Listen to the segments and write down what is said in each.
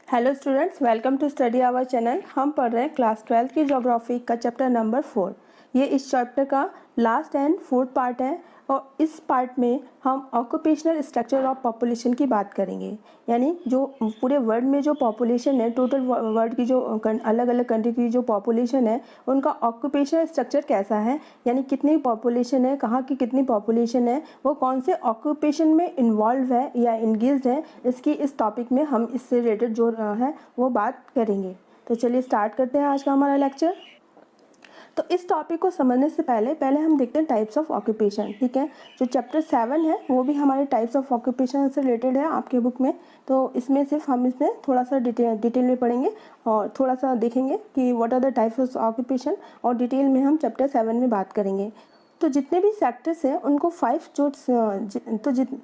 Hello students, welcome to study our channel. हम पढ़ रहे हैं क्लास 12 की ज्योग्राफी का चैप्टर नंबर 4। ये इस चैप्टर का लास्ट एंड फोर्थ पार्ट है और इस पार्ट में हम ऑक्यूपेशनल स्ट्रक्चर ऑफ पॉपुलेशन की बात करेंगे। यानी जो पूरे वर्ल्ड में जो पॉपुलेशन है, टोटल वर्ल्ड की जो अलग अलग कंट्री की जो पॉपुलेशन है, उनका ऑक्यूपेशनल स्ट्रक्चर कैसा है, यानी कितनी पॉपुलेशन है, कहाँ की कितनी पॉपुलेशन है, वो कौन से ऑक्यूपेशन में इन्वॉल्व है या इंगेज्ड है, इसकी इस टॉपिक में हम इससे रिलेटेड जो है वो बात करेंगे। तो चलिए स्टार्ट करते हैं आज का हमारा लेक्चर। तो इस टॉपिक को समझने से पहले हम देखते हैं टाइप्स ऑफ ऑक्यूपेशन। ठीक है, जो चैप्टर 7 है वो भी हमारे टाइप्स ऑफ ऑक्यूपेशन से रिलेटेड है आपके बुक में। तो इसमें सिर्फ हम इसमें थोड़ा सा डिटेल में पढ़ेंगे और थोड़ा सा देखेंगे कि what are the types of occupation, और डिटेल में हम चैप्टर 7 में बात करेंगे। तो जितने भी सेक्टर्स हैं उनको 5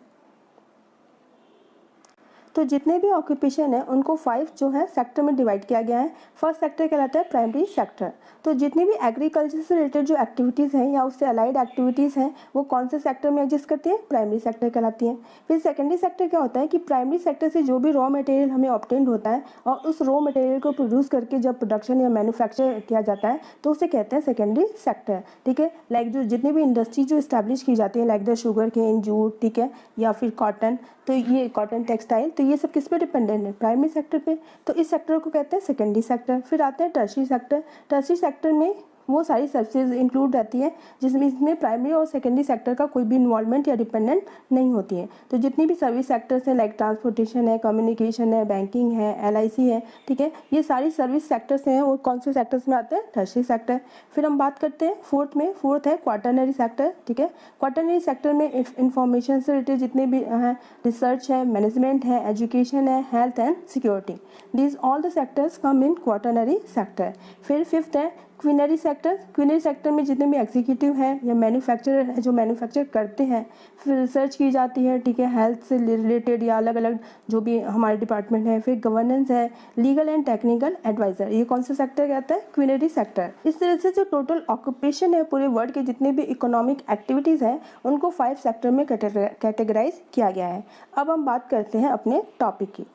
तो जितने भी ऑक्यूपेशन है उनको 5 जो है सेक्टर में डिवाइड किया गया है। फर्स्ट सेक्टर कहलाता है प्राइमरी सेक्टर। तो जितनी भी एग्रीकल्चर से रिलेटेड जो एक्टिविटीज़ हैं या उससे अलाइड एक्टिविटीज़ हैं वो कौन से सेक्टर में एग्जिस्ट करती हैं? प्राइमरी सेक्टर कहलाती हैं। फिर सेकेंडरी सेक्टर क्या होता है कि प्राइमरी सेक्टर से जो भी रॉ मटेरियल हमें ऑब्टेन होता है और उस रॉ मटेरियल को प्रोड्यूस करके जब प्रोडक्शन या मैन्युफैक्चर किया जाता है तो उसे कहते हैं सेकेंडरी सेक्टर। ठीक है, लाइक जो जितनी भी इंडस्ट्री जो इस्टेब्लिश की जाती है, like the sugar cane, jute, ठीक है, या फिर कॉटन, तो ये कॉटन टेक्सटाइल, तो ये सब किस पे डिपेंडेंट है? प्राइमरी सेक्टर पे। तो इस सेक्टर को कहते हैं सेकेंडरी सेक्टर। फिर आते हैं टर्शियरी सेक्टर। टर्शियरी सेक्टर में वो सारी सर्विसेज इंक्लूड रहती है जिसमें इसमें प्राइमरी और सेकेंडरी सेक्टर का कोई भी इन्वॉल्वमेंट या डिपेंडेंट नहीं होती है। तो जितनी भी सर्विस सेक्टर्स हैं, लाइक ट्रांसपोर्टेशन है, कम्युनिकेशन है, बैंकिंग है, LIC है, ठीक है, ये सारी सर्विस सेक्टर्स हैं और कौन से सेक्टर्स में आते हैं? Tertiary sector. फिर हम बात करते हैं फोर्थ है क्वाटरनरी सेक्टर। ठीक है, क्वाटरनरी सेक्टर में इंफॉर्मेशन से रिलेटेड जितने भी हैं, रिसर्च है, मैनेजमेंट है, एजुकेशन है, health and security, these all the sectors come in quaternary sector. फिर फिफ्थ है क्विनरी सेक्टर। क्विनरी सेक्टर में जितने भी एग्जीक्यूटिव हैं या मैन्युफैक्चरर हैं जो मैन्युफैक्चर करते हैं, फिर रिसर्च की जाती है, ठीक है, हेल्थ से रिलेटेड या अलग अलग जो भी हमारे डिपार्टमेंट है। फिर गवर्नेंस है, लीगल एंड टेक्निकल एडवाइजर, ये कौन सा सेक्टर कहता है? Quinary sector. इस तरह से जो टोटल ऑक्यूपेशन है पूरे वर्ल्ड के जितने भी इकोनॉमिक एक्टिविटीज़ हैं उनको 5 सेक्टर में कैटेगराइज किया गया है। अब हम बात करते हैं अपने टॉपिक की,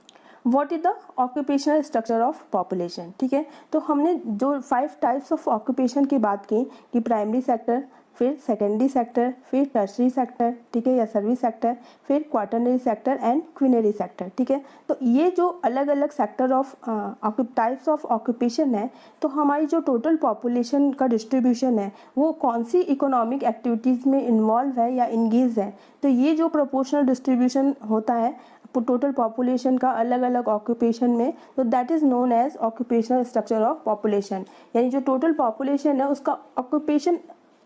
what is the occupational structure of population. ठीक है, तो हमने जो 5 टाइप्स ऑफ ऑक्यूपेशन की बात की कि प्राइमरी सेक्टर, फिर सेकेंडरी सेक्टर, फिर टर्शियरी सेक्टर, ठीक है, या सर्विस सेक्टर, फिर quaternary sector and quinary sector. ठीक है, तो ये जो अलग अलग sector of types of occupation है, तो हमारी जो टोटल पॉपुलेशन का डिस्ट्रीब्यूशन है वो कौन सी इकोनॉमिक एक्टिविटीज़ में इन्वॉल्व है या इंगेज है, तो ये जो प्रोपोर्शनल डिस्ट्रीब्यूशन होता है टोटल पॉपुलेशन का अलग अलग ऑक्यूपेशन में, तो that is known as occupational structure of population. यानी जो टोटल पॉपुलेशन है उसका ऑक्यूपेशन,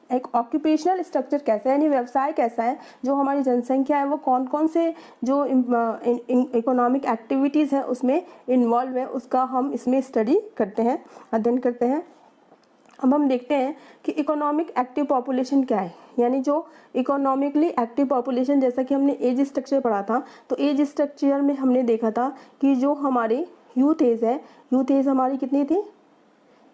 एक ऑक्यूपेशनल स्ट्रक्चर कैसा है, यानी व्यवसाय कैसा है, जो हमारी जनसंख्या है वो कौन कौन से जो इकोनॉमिक एक्टिविटीज़ है उसमें इन्वॉल्व है, उसका हम इसमें स्टडी करते हैं, अध्ययन करते हैं। अब हम देखते हैं कि इकोनॉमिक एक्टिव पॉपुलेशन क्या है, यानी जो इकोनॉमिकली एक्टिव पॉपुलेशन, जैसा कि हमने एज स्ट्रक्चर पढ़ा था, तो एज स्ट्रक्चर में हमने देखा था कि जो हमारी यूथ एज है, यूथ एज हमारी कितनी थी?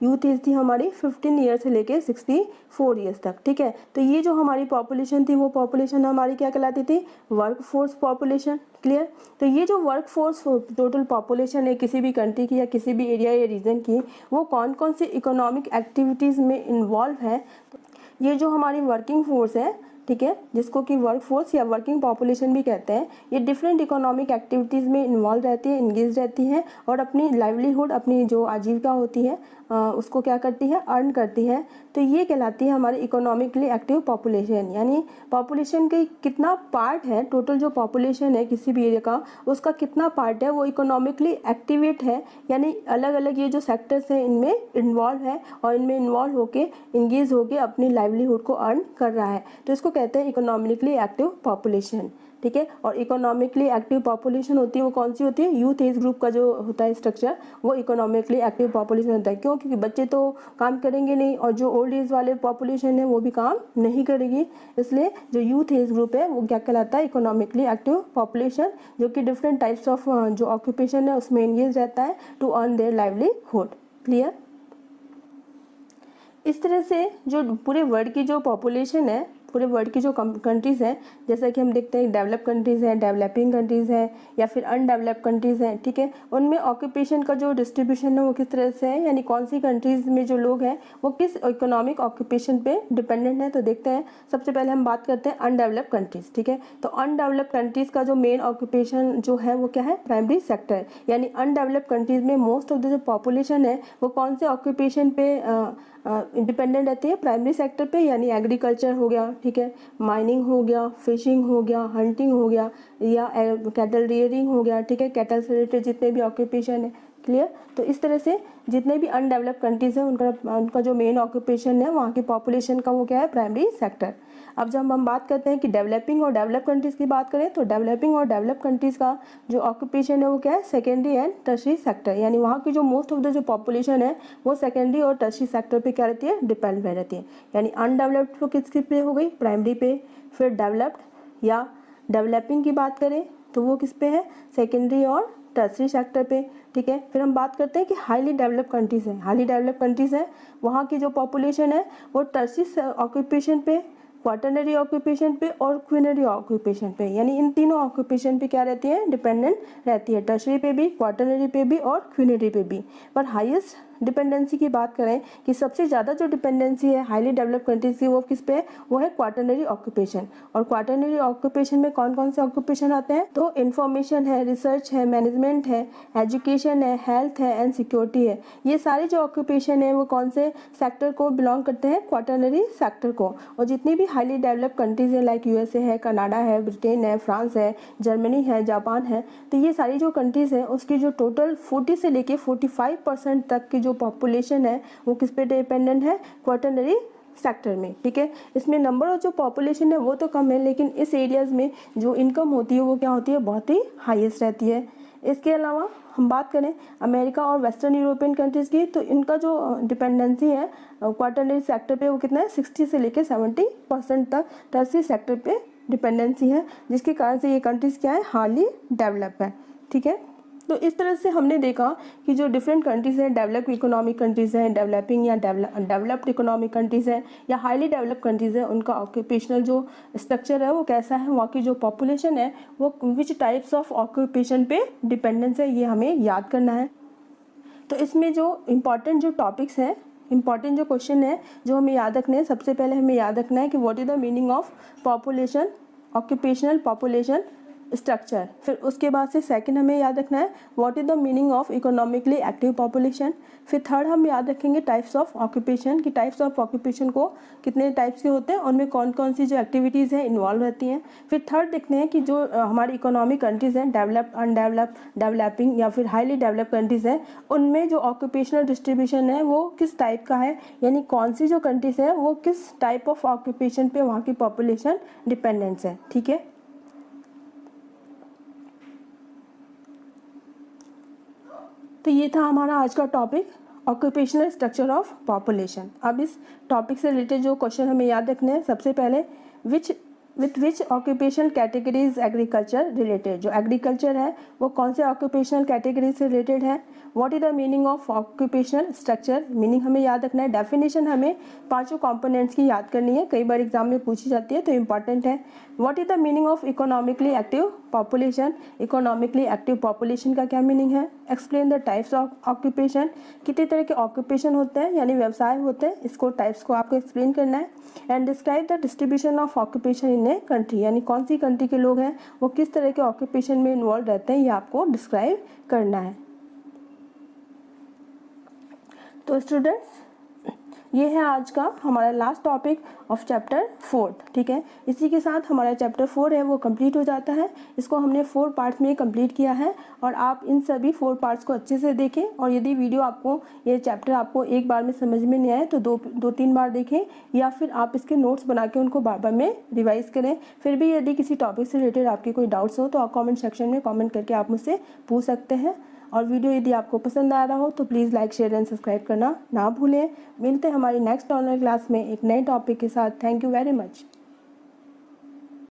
यूथ एज थी हमारी 15 ईयर से लेके 64 ईयर्स तक। ठीक है, तो ये जो हमारी पॉपुलेशन थी वो पॉपुलेशन हमारी क्या कहलाती थी? Work force population. क्लियर? तो ये जो वर्क फोर्स टोटल पॉपुलेशन है किसी भी कंट्री की या किसी भी एरिया या रीजन की, वो कौन कौन सी इकोनॉमिक एक्टिविटीज़ में इन्वॉल्व है, ये जो हमारी वर्किंग फोर्स है, ठीक है, जिसको कि वर्क फोर्स या वर्किंग पॉपुलेशन भी कहते हैं, ये डिफरेंट इकोनॉमिक एक्टिविटीज़ में इन्वॉल्व रहती है, इंगेज रहती हैं और अपनी लाइवलीहुड, अपनी जो आजीविका होती है उसको क्या करती है? अर्न करती है। तो ये कहलाती है हमारी इकोनॉमिकली एक्टिव पॉपुलेशन। यानी पॉपुलेशन का कितना पार्ट है, टोटल जो पॉपुलेशन है किसी भी एरिया का, उसका कितना पार्ट है वो इकोनॉमिकली एक्टिवेट है, यानी अलग अलग ये जो सेक्टर्स हैं इनमें इन्वॉल्व है और इनमें इन्वॉल्व होके इंगेज होके अपनी लाइवलीहुड को अर्न कर रहा है, तो इसको कहते हैं इकोनॉमिकली एक्टिव पॉपुलेशन। ठीक है, और इकोनॉमिकली एक्टिव पॉपुलेशन होती है वो कौन सी होती है? यूथ एज ग्रुप का जो होता है स्ट्रक्चर, वो इकोनॉमिकली एक्टिव पॉपुलेशन होता है। क्यों? क्योंकि बच्चे तो काम करेंगे नहीं और जो ओल्ड एज वाले पॉपुलेशन है वो भी काम नहीं करेगी, इसलिए जो यूथ एज ग्रुप है वो क्या कहलाता है? इकोनॉमिकली एक्टिव पॉपुलेशन, जो कि डिफरेंट टाइप्स ऑफ जो ऑक्यूपेशन है उसमें एंगेज रहता है to earn their livelihood. Clear? इस तरह से जो पूरे वर्ल्ड की जो पॉपुलेशन है पूरे वर्ल्ड की जो कंट्रीज़ हैं, जैसा कि हम देखते हैं डेवलप कंट्रीज़ हैं, डेवलपिंग कंट्रीज़ हैं या फिर अनडेवलप कंट्रीज़ हैं, ठीक है, उनमें ऑक्यूपेशन का जो डिस्ट्रीब्यूशन है वो किस तरह से है, यानी कौन सी कंट्रीज़ में जो लोग हैं वो किस इकोनॉमिक ऑक्यूपेशन पे डिपेंडेंट है। तो देखते हैं, सबसे पहले हम बात करते हैं अनडेवलप कंट्रीज़, ठीक है। तो अनडेवलप कंट्रीज़ का जो मेन ऑक्यूपेशन जो है वो क्या है, प्राइमरी सेक्टर, यानी अनडेवलप कंट्रीज़ में मोस्ट ऑफ द जो पॉपुलेशन है वो कौन से ऑक्यूपेशन पे डिपेंडेंट रहती है, प्राइमरी सेक्टर पे, यानी एग्रीकल्चर हो गया, ठीक है, माइनिंग हो गया, फिशिंग हो गया, हंटिंग हो गया या कैटल रियरिंग हो गया, ठीक है, कैटल से रिलेटेड जितने भी ऑक्यूपेशन है, क्लियर। तो इस तरह से जितने भी अनडेवलप कंट्रीज़ हैं उनका जो मेन ऑक्यूपेशन है वहाँ की पॉपुलेशन का वो क्या है, प्राइमरी सेक्टर। अब जब हम बात करते हैं कि डेवलपिंग और डेवलप कंट्रीज़ की बात करें, तो डेवलपिंग और डेवलप कंट्रीज़ का जो ऑक्यूपेशन है वो क्या है, सेकेंडरी एंड टर्शरी सेक्टर, यानी वहाँ की जो मोस्ट ऑफ द जो पॉपुलेशन है वो सेकेंडरी और टर्शरी सेक्टर पे क्या रहती है, डिपेंड रहती है। यानी अनडेवलप्ड तो किसके पे हो गई, प्राइमरी पे, फिर डेवलप्ड या डेवलपिंग की बात करें तो वो किस पे है, सेकेंडरी और टर्शरी सेक्टर पे, ठीक है। फिर हम बात करते हैं कि हाईली डेवलप कंट्रीज़ हैं, हाईली डेवलप कंट्रीज़ हैं वहाँ की जो पॉपुलेशन है वो टर्शरी ऑक्यूपेशन पे, क्वाटरनरी ऑक्यूपेशन पे और क्विनरी ऑक्यूपेशन पे, यानी इन तीनों ऑक्यूपेशन पे क्या रहती है, डिपेंडेंट रहती है, टर्शरी पे भी, क्वाटरनरी पे भी और क्विनरी पे भी। पर हाईएस्ट डिपेंडेंसी की बात करें कि सबसे ज़्यादा जो डिपेंडेंसी है हाईली डेवलप कंट्रीज की वो किस पे है, वो है क्वाटरनरी ऑक्यूपेशन। और क्वाटरनरी ऑक्यूपेशन में कौन कौन से ऑक्यूपेशन आते हैं, तो इंफॉर्मेशन है, रिसर्च है, मैनेजमेंट है, एजुकेशन है, हेल्थ है एंड सिक्योरिटी है। ये सारे जो ऑक्यूपेशन है वो कौन से सेक्टर को बिलोंग करते हैं, क्वाटरनरी सेक्टर को। और जितनी भी हाईली डेवलप कंट्रीज है लाइक यूएसए है, कनाडा है, ब्रिटेन है, फ्रांस है, जर्मनी है, जापान है, तो ये सारी जो कंट्रीज है उसकी जो टोटल 40 से लेके 45% तक की जो पॉपुलेशन है वो किस पे डिपेंडेंट है, क्वाटरनरी सेक्टर में, ठीक है। इसमें नंबर ऑफ जो पॉपुलेशन है वो तो कम है, लेकिन इस एरियाज में जो इनकम होती है वो क्या होती है, बहुत ही हाईएस्ट रहती है। इसके अलावा हम बात करें अमेरिका और वेस्टर्न यूरोपियन कंट्रीज़ की, तो इनका जो डिपेंडेंसी है क्वाटरनरी सेक्टर पे वो कितना है, 60 से लेकर 70% तक टर्शरी सेक्टर पे डिपेंडेंसी है, जिसके कारण से ये कंट्रीज़ क्या है, हाईली डेवलप है, ठीक है। तो इस तरह से हमने देखा कि जो डिफरेंट कंट्रीज़ हैं, डेवलप इकोनॉमिक कंट्रीज़ हैं, डेवलपिंग या डेवलप्ड इकोनॉमिक कंट्रीज़ हैं या हाईली डेवलप कंट्रीज़ हैं, उनका ऑक्यूपेशनल जो स्ट्रक्चर है वो कैसा है, वहाँ की जो पॉपुलेशन है वो विच टाइप्स ऑफ ऑक्यूपेशन पे डिपेंडेंस है, ये हमें याद करना है। तो इसमें जो इम्पॉर्टेंट जो टॉपिक्स हैं, इंपॉर्टेंट जो क्वेश्चन है जो हमें याद रखने हैं, सबसे पहले हमें याद रखना है कि what is the meaning of population, occupational population structure. फिर उसके बाद से सेकंड हमें याद रखना है what is the meaning of economically active population. फिर थर्ड हम याद रखेंगे टाइप्स ऑफ ऑक्यूपेशन, कि टाइप्स ऑफ ऑक्यूपेशन को कितने टाइप्स के होते हैं, उनमें कौन कौन सी जो एक्टिविटीज़ हैं इन्वॉल्व रहती हैं। फिर थर्ड देखते हैं कि जो हमारी इकोनॉमिक कंट्रीज़ हैं, डेवलप, अनडेवलप, डेवलपिंग या फिर हाईली डेवलप कंट्रीज़ हैं, उनमें जो ऑक्यूपेशनल डिस्ट्रीब्यूशन है वो किस टाइप का है, यानी कौन सी जो कंट्रीज़ हैं वो किस टाइप ऑफ ऑक्यूपेशन पे वहाँ की पॉपुलेशन डिपेंडेंस है, ठीक है। तो ये था हमारा आज का topic, occupational structure of population. अब इस टॉपिक से रिलेटेड जो क्वेश्चन हमें याद रखने हैं, सबसे पहले with which occupational categories agriculture related, जो एग्रीकल्चर है वो कौन से ऑक्यूपेशनल कैटेगरी से रिलेटेड है। What is the meaning of occupational structure, meaning हमें याद रखना है। डेफिनेशन हमें पांचों कंपोनेंट्स की याद करनी है, कई बार एग्जाम में पूछी जाती है तो इंपॉर्टेंट है। What is the meaning of economically active population, economically active population का क्या मीनिंग है। Explain the types of occupation, कितने तरह के ऑक्यूपेशन होते हैं यानी व्यवसाय होते हैं, इसको टाइप्स को आपको एक्सप्लेन करना है। And describe the distribution of occupation in a country, यानी कौन सी कंट्री के लोग हैं वो किस तरह के ऑक्यूपेशन में इन्वॉल्व रहते हैं, ये आपको डिस्क्राइब करना है। तो स्टूडेंट्स ये है आज का हमारा लास्ट टॉपिक ऑफ चैप्टर 4, ठीक है। इसी के साथ हमारा चैप्टर 4 है वो कंप्लीट हो जाता है। इसको हमने 4 पार्ट्स में कंप्लीट किया है और आप इन सभी 4 पार्ट्स को अच्छे से देखें। और यदि वीडियो आपको, ये चैप्टर आपको एक बार में समझ में नहीं आए तो दो तीन बार देखें, या फिर आप इसके नोट्स बना के उनको बार बार में रिवाइज करें। फिर भी यदि किसी टॉपिक से रिलेटेड आपके कोई डाउट्स हो तो आप कॉमेंट सेक्शन में कॉमेंट करके आप मुझसे पूछ सकते हैं। और वीडियो यदि आपको पसंद आ रहा हो तो please like, share and subscribe करना ना भूलें। मिलते हैं हमारी नेक्स्ट ऑनलाइन क्लास में एक नए टॉपिक के साथ। Thank you very much.